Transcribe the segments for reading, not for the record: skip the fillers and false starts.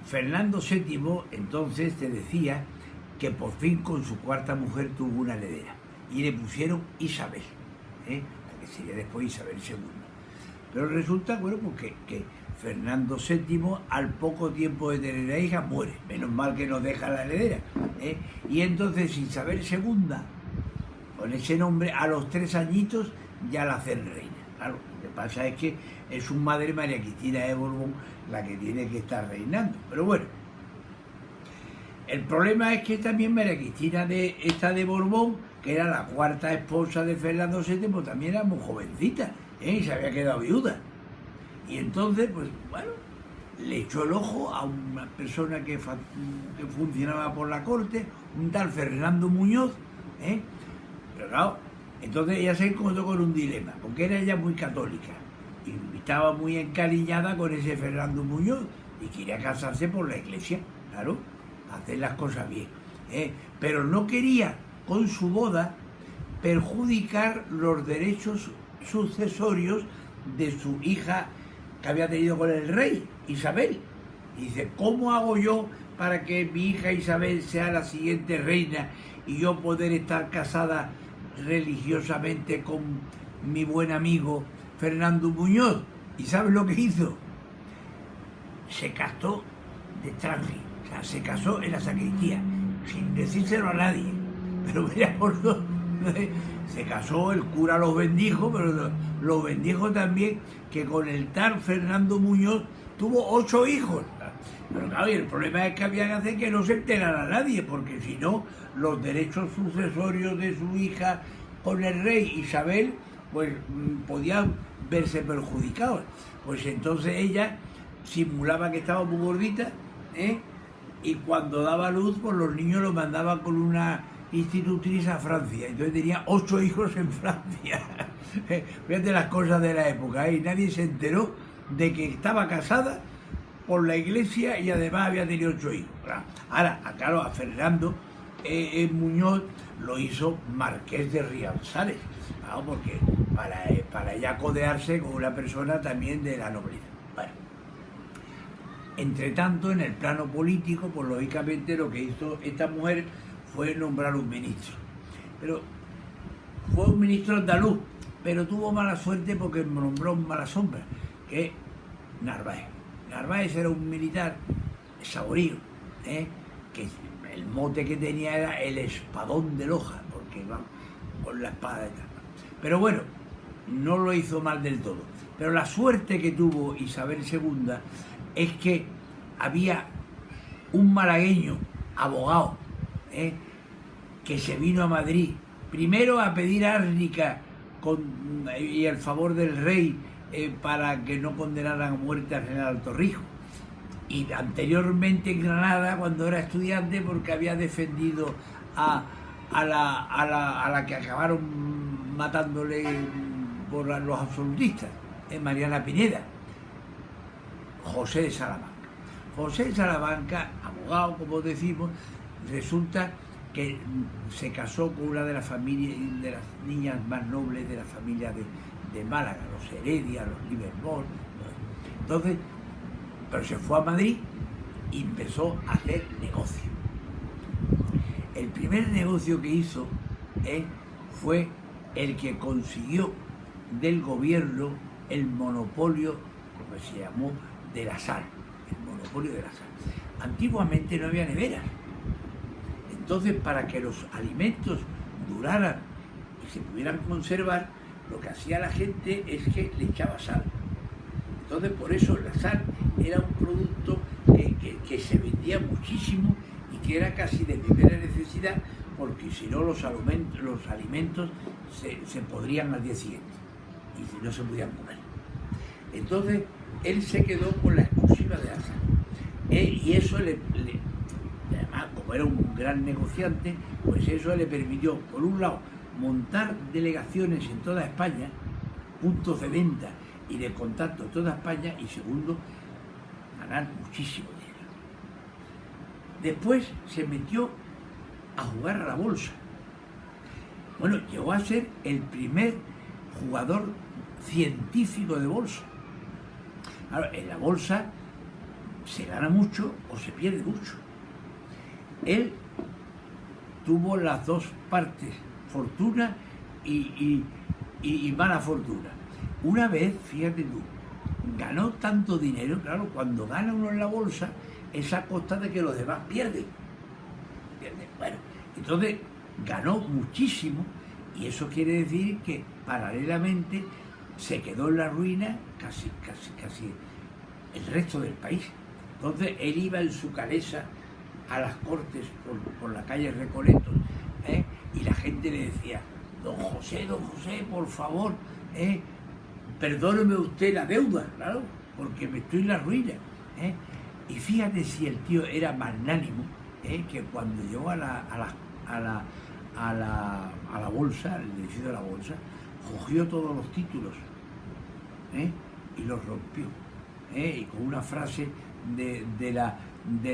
Fernando VII entonces te decía que por fin con su cuarta mujer tuvo una heredera y le pusieron Isabel, la que sería después Isabel II. Pero resulta, bueno, pues que Fernando VII al poco tiempo de tener la hija muere, menos mal que nos deja la heredera, y entonces Isabel II, con ese nombre, a los 3 añitos ya la hacen reina. Claro, lo que pasa es que es su madre María Cristina de Borbón la que tiene que estar reinando, pero bueno. El problema es que también María Cristina de Borbón, que era la cuarta esposa de Fernando VII, pues también era muy jovencita, y se había quedado viuda. Y entonces, pues bueno, le echó el ojo a una persona que funcionaba por la corte, un tal Fernando Muñoz, pero claro, entonces ella se encontró con un dilema, porque era ella muy católica y estaba muy encariñada con ese Fernando Muñoz y quería casarse por la iglesia, claro, hacer las cosas bien, pero no quería con su boda perjudicar los derechos sucesorios de su hija que había tenido con el rey, Isabel. Y dice, ¿cómo hago yo para que mi hija Isabel sea la siguiente reina y yo poder estar casada religiosamente con mi buen amigo Fernando Muñoz? ¿Y sabes lo que hizo? Se casó de trance, o sea, se casó en la sacristía, sin decírselo a nadie. Pero mira por dónde se casó, el cura los bendijo, pero los bendijo también, que con el tal Fernando Muñoz tuvo 8 hijos. Pero claro, y el problema es que había que hacer que no se enterara nadie, porque si no, los derechos sucesorios de su hija con el rey Isabel, pues podían verse perjudicados. Pues entonces ella simulaba que estaba muy gordita, y cuando daba luz, pues los niños los mandaban con una institutriz a Francia. Entonces tenía 8 hijos en Francia. Fíjate las cosas de la época, y nadie se enteró de que estaba casada por la iglesia y además había tenido 8 hijos. Ahora, claro, a Fernando Muñoz lo hizo marqués de Rianzares, claro, porque para ella codearse con una persona también de la nobleza. Bueno, entre tanto, en el plano político, pues lógicamente lo que hizo esta mujer fue nombrar un ministro. Pero fue un ministro andaluz, pero tuvo mala suerte porque nombró un mala sombra, que es Narváez. Narváez era un militar saborío, que el mote que tenía era el espadón de Loja, porque iba con la espada de Narváez. Pero bueno, no lo hizo mal del todo. Pero la suerte que tuvo Isabel II es que había un malagueño, abogado, que se vino a Madrid, primero a pedir árnica y el favor del rey para que no condenaran a muerte al general Torrijos, y anteriormente en Granada cuando era estudiante porque había defendido a la que acabaron matándole por los absolutistas, Mariana Pineda, José de Salamanca. José de Salamanca, abogado como decimos, resulta que se casó con una de las familias, de las niñas más nobles de la familia de Málaga, los Heredia, los Livermore. Entonces, pero se fue a Madrid y empezó a hacer negocio. El primer negocio que hizo fue el que consiguió del gobierno el monopolio, como se llamó, de la sal. El monopolio de la sal. Antiguamente no había neveras. Entonces, para que los alimentos duraran y se pudieran conservar, lo que hacía la gente es que le echaba sal. Entonces, por eso la sal era un producto que se vendía muchísimo y que era casi de primera necesidad, porque si no los alimentos se podrían al día siguiente y si no se podían comer. Entonces, él se quedó con la exclusiva de la sal. Y eso además, como era un gran negociante, pues eso le permitió, por un lado, montar delegaciones en toda España, puntos de venta y de contacto en toda España, y segundo, ganar muchísimo dinero. Después se metió a jugar a la bolsa. Bueno, llegó a ser el primer jugador científico de bolsa. Claro, en la bolsa se gana mucho o se pierde mucho. Él tuvo las dos partes, fortuna y mala fortuna. Una vez, fíjate tú, ganó tanto dinero, claro, cuando gana uno en la bolsa, es a costa de que los demás pierden. Bueno, entonces ganó muchísimo y eso quiere decir que paralelamente se quedó en la ruina casi el resto del país. Entonces él iba en su calesa a las cortes por la calle Recoletos, y la gente le decía: don José, por favor, perdóneme usted la deuda, claro, porque me estoy en la ruina. Y fíjate si el tío era magnánimo, que cuando llegó a la bolsa, al edificio de la bolsa, cogió todos los títulos y los rompió. Y con una frase de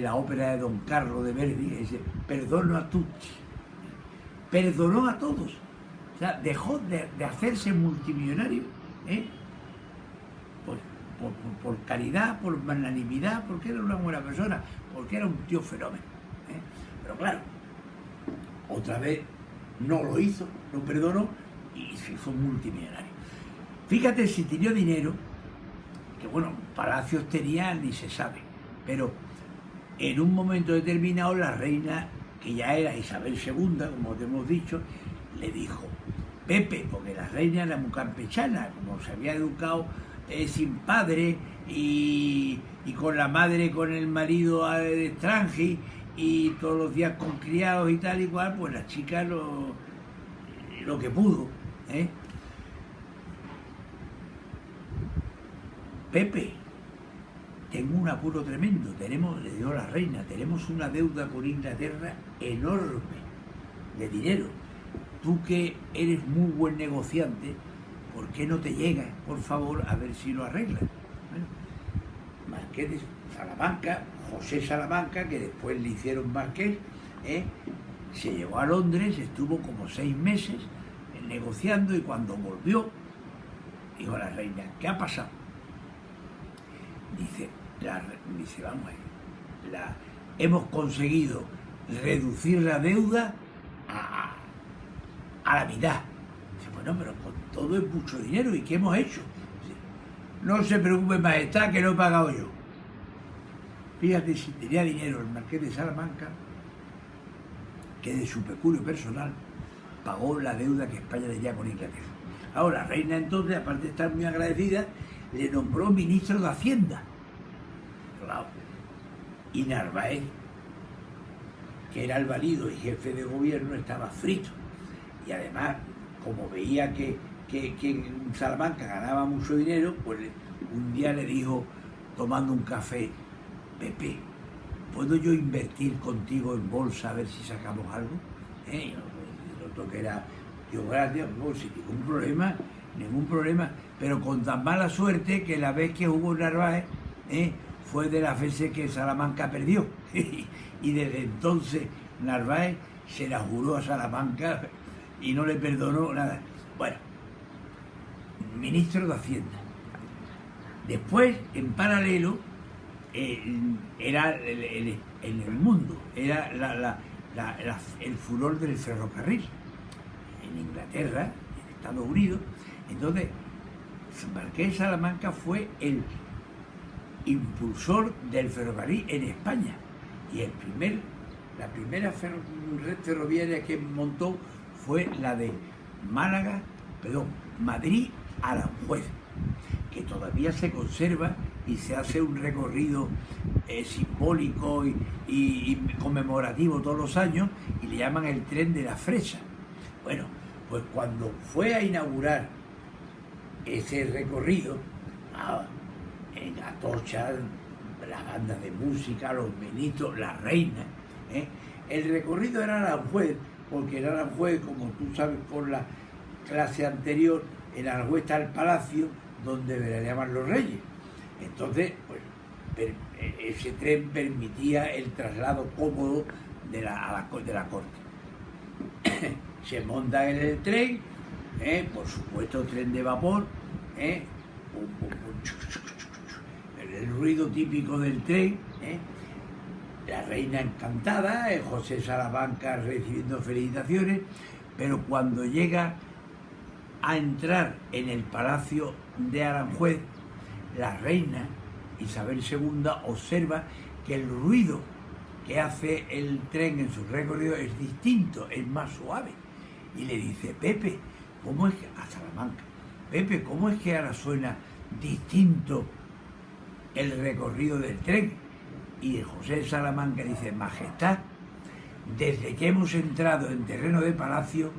la ópera de Don Carlo de Verdi, que dice: perdono a tutti. Perdonó a todos. O sea, dejó de hacerse multimillonario por caridad, por magnanimidad, porque era una buena persona, porque era un tío fenómeno. Pero claro, otra vez no lo hizo, no perdonó y se hizo multimillonario. Fíjate si tenía dinero, que bueno, palacios tenía ni se sabe, pero en un momento determinado la reina, que ya era Isabel II, como te hemos dicho, le dijo: Pepe, porque la reina era muy campechana, como se había educado sin padre y con la madre, con el marido de extranjero y todos los días con criados y tal y cual, pues la chica lo que pudo. Pepe, tengo un apuro tremendo, le dio la reina, tenemos una deuda con Inglaterra enorme de dinero. Tú que eres muy buen negociante, ¿por qué no te llegas, por favor, a ver si lo arreglas? Bueno, Marqués de Salamanca, José Salamanca, que después le hicieron marqués, se llevó a Londres, estuvo como 6 meses negociando, y cuando volvió, dijo la reina: ¿qué ha pasado? Dice, vamos a ver, hemos conseguido reducir la deuda a la mitad. Dice: bueno, pero con todo es mucho dinero, ¿y qué hemos hecho? Dice: no se preocupe, majestad, que lo he pagado yo. Fíjate si tenía dinero el Marqués de Salamanca, que de su peculio personal pagó la deuda que España tenía con Inglaterra. Ahora, la reina entonces, aparte de estar muy agradecida, le nombró ministro de Hacienda. Claro. Y Narváez, que era el valido y jefe de gobierno, estaba frito. Y además, como veía que en Salamanca ganaba mucho dinero, pues un día le dijo, tomando un café: Pepe, ¿puedo yo invertir contigo en bolsa a ver si sacamos algo? Y el otro, que era tío grande, no, sin ningún problema, pero con tan mala suerte que la vez que jugó Narváez fue de las veces que Salamanca perdió. Y desde entonces Narváez se la juró a Salamanca y no le perdonó nada. Bueno, ministro de Hacienda. Después, en paralelo, era en el mundo, era el furor del ferrocarril en Inglaterra, en Estados Unidos. Entonces, Marqués de Salamanca fue el impulsor del ferrocarril en España, y la primera red ferroviaria que montó fue la de Madrid a Aranjuez, que todavía se conserva y se hace un recorrido simbólico y conmemorativo todos los años, y le llaman el tren de la Fresa. Bueno, pues cuando fue a inaugurar ese recorrido, en Atocha, las bandas de música, los ministros, la reina, el recorrido era Aranjuez, porque en Aranjuez, como tú sabes por la clase anterior, en Aranjuez está el palacio donde veraneaban los reyes. Entonces, pues, ese tren permitía el traslado cómodo de la corte. Se monta en el tren, por supuesto tren de vapor, el ruido típico del tren, la reina encantada, José Salamanca recibiendo felicitaciones, pero cuando llega a entrar en el palacio de Aranjuez, la reina Isabel II observa que el ruido que hace el tren en su recorrido es distinto, es más suave. Y le dice, Pepe, ¿cómo es que, a Salamanca, Pepe, cómo es que ahora suena distinto el recorrido del tren? Y José Salamanca dice, Majestad, desde que hemos entrado en terreno de palacio,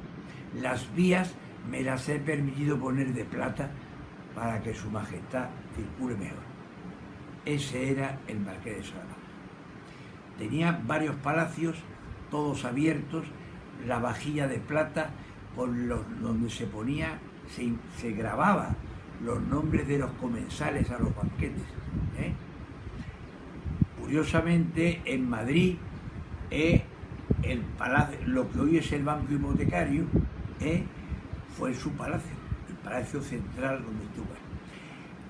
las vías me las he permitido poner de plata para que su majestad circule mejor. Ese era el marqués de Salamanca. Tenía varios palacios, todos abiertos, la vajilla de plata donde se ponía, se grababa los nombres de los comensales a los banquetes. Curiosamente, en Madrid, el palacio, lo que hoy es el Banco Hipotecario, fue su palacio, el Palacio Central donde estuvo.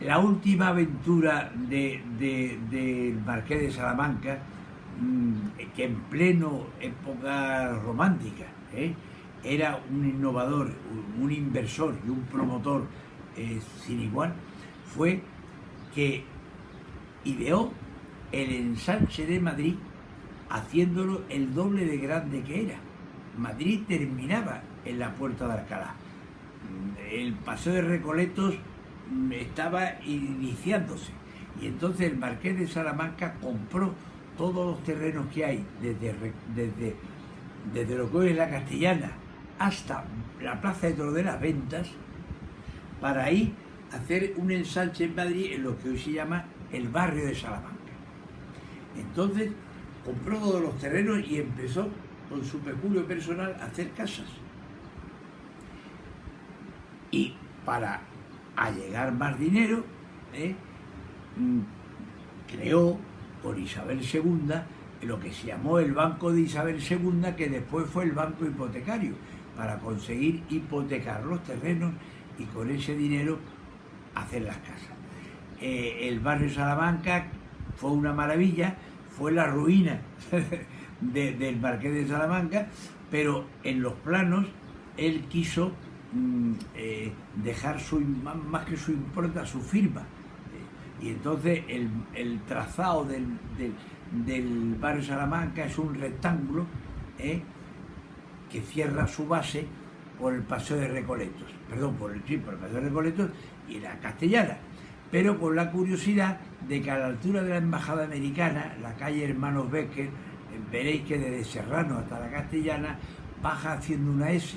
La última aventura del Marqués de Salamanca, que en pleno época romántica, era un innovador, un inversor y un promotor sin igual, fue que ideó el ensanche de Madrid haciéndolo el doble de grande que era. Madrid terminaba en la Puerta de Alcalá. El Paseo de Recoletos estaba iniciándose y entonces el Marqués de Salamanca compró todos los terrenos que hay desde lo que hoy es la Castellana hasta la Plaza de Toros de las Ventas para ahí hacer un ensanche en Madrid en lo que hoy se llama el barrio de Salamanca. Entonces compró todos los terrenos y empezó con su peculio personal a hacer casas. Y para allegar más dinero, creó con Isabel II lo que se llamó el Banco de Isabel II, que después fue el Banco Hipotecario, para conseguir hipotecar los terrenos y con ese dinero hacer las casas. El barrio Salamanca fue una maravilla, fue la ruina del Marqués de Salamanca, pero en los planos él quiso dejar más que su impronta, su firma. Y entonces el trazado del barrio Salamanca es un rectángulo que cierra su base por el Paseo de Recoletos, por el Paseo de Recoletos y la Castellana, pero con la curiosidad de que a la altura de la Embajada Americana, la calle Hermanos Becker, veréis que desde Serrano hasta la Castellana baja haciendo una S.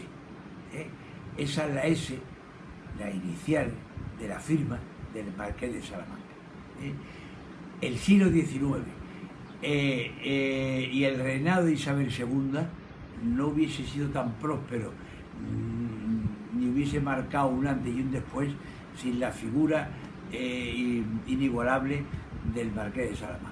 Esa es la S, la inicial de la firma del Marqués de Salamanca. El siglo XIX y el reinado de Isabel II no hubiese sido tan próspero ni hubiese marcado un antes y un después sin la figura inigualable del Marqués de Salamanca.